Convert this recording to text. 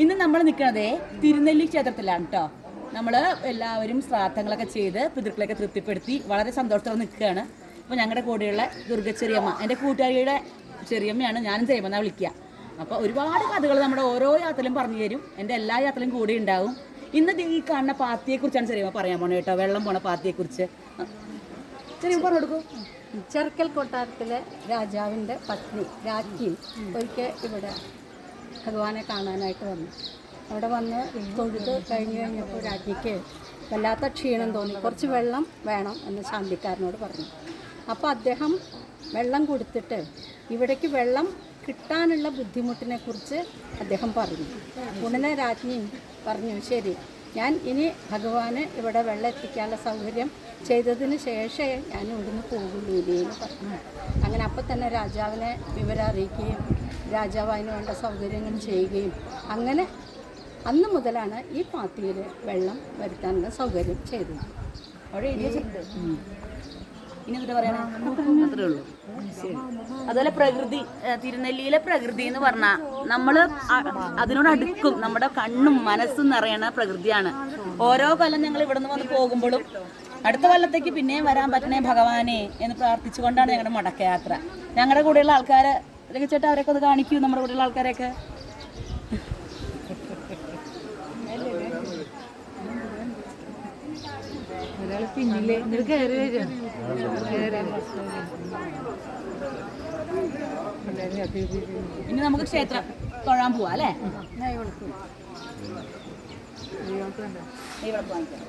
ഇന്ന് നമ്മൾ നിൽക്കുന്നത് തിരുനെല്ലി ക്ഷേത്രത്തിലാണ് കേട്ടോ. നമ്മൾ എല്ലാവരും ശ്രാദ്ധങ്ങളൊക്കെ ചെയ്ത് പിതൃക്കളെയൊക്കെ തൃപ്തിപ്പെടുത്തി വളരെ സന്തോഷത്തോടെ നിൽക്കുകയാണ്. അപ്പോൾ ഞങ്ങളുടെ കൂടെയുള്ള ചെറിയമ്മ, എൻ്റെ കൂട്ടുകാരിയുടെ ചെറിയമ്മയാണ്, ഞാനും ചെറിയമ്മ വിളിക്കുക. അപ്പോൾ ഒരുപാട് കഥകൾ നമ്മുടെ ഓരോ യാത്രയിലും പറഞ്ഞു തരും. എൻ്റെ എല്ലാ യാത്രയിലും കൂടെ ഉണ്ടാവും. ഇന്ന് ഈ കാണുന്ന പാത്തിയെക്കുറിച്ചാണ് ചെറിയമ്മ പറയാൻ പോണേ കേട്ടോ. വെള്ളം പോണ പാത്തിയെക്കുറിച്ച് ചെറിയമ്മ പറഞ്ഞു കൊടുക്കൂ. ചെറുക്കൽ കൊട്ടാരത്തിലെ രാജാവിൻ്റെ പത്നി രാജ്ഞി ഒരിക്കൽ ഇവിടെ ഭഗവാനെ കാണാനായിട്ട് വന്നു. അവിടെ വന്ന് തൊഴുത് കഴിഞ്ഞപ്പോൾ രാജ്ഞിക്ക് വല്ലാത്ത ക്ഷീണം തോന്നി. കുറച്ച് വെള്ളം വേണം എന്ന് ശാന്തിക്കാരനോട് പറഞ്ഞു. അപ്പോൾ അദ്ദേഹം വെള്ളം കൊടുത്തിട്ട് ഇവിടേക്ക് വെള്ളം കിട്ടാനുള്ള ബുദ്ധിമുട്ടിനെക്കുറിച്ച് അദ്ദേഹം പറഞ്ഞു. ഉടനെ രാജ്ഞി പറഞ്ഞു, ശരി, ഞാൻ ഇനി ഭഗവാന് ഇവിടെ വെള്ളം എത്തിക്കാനുള്ള സൗകര്യം ചെയ്തതിന് ശേഷമേ ഞാൻ ഇവിടുന്ന് പോകുള്ളൂ എന്ന് പറഞ്ഞു. അങ്ങനെ അപ്പം തന്നെ രാജാവിനെ വിവരം അറിയിക്കുകയും രാജാവ് അതിന് വേണ്ട സൗകര്യങ്ങൾ ചെയ്യുകയും അങ്ങനെ അന്ന് മുതലാണ് ഈ പാത്തിയിൽ വെള്ളം വരുത്താനുള്ള സൗകര്യം ചെയ്തത്. അവിടെ ഇനി എന്നിട്ട് പറയണേ അത്രേ ഉള്ളൂ. അതുപോലെ പ്രകൃതി, തിരുനെല്ലിയിലെ പ്രകൃതി എന്ന് പറഞ്ഞാൽ നമ്മൾ അതിനോട് അടുക്കും. നമ്മുടെ കണ്ണും മനസ്സും നിറയണ പ്രകൃതിയാണ്. ഓരോ കൊല്ലം ഞങ്ങൾ ഇവിടെ നിന്ന് വന്ന് പോകുമ്പോഴും അടുത്ത കൊല്ലത്തേക്ക് പിന്നെയും വരാൻ പറ്റണേ ഭഗവാനെ എന്ന് പ്രാർത്ഥിച്ചുകൊണ്ടാണ് ഞങ്ങളുടെ മടക്കയാത്ര. ഞങ്ങളുടെ കൂടെയുള്ള ആൾക്കാരെ ചേട്ടാ അവരൊക്കെ ഒന്ന് കാണിക്കൂ, നമ്മുടെ കൂടെയുള്ള ആൾക്കാരെയൊക്കെ. ഇനി നമുക്ക് ക്ഷേത്രം തൊഴാൻ പോവാ അല്ലേ? ഇവിടെ വാങ്ങിക്കാം.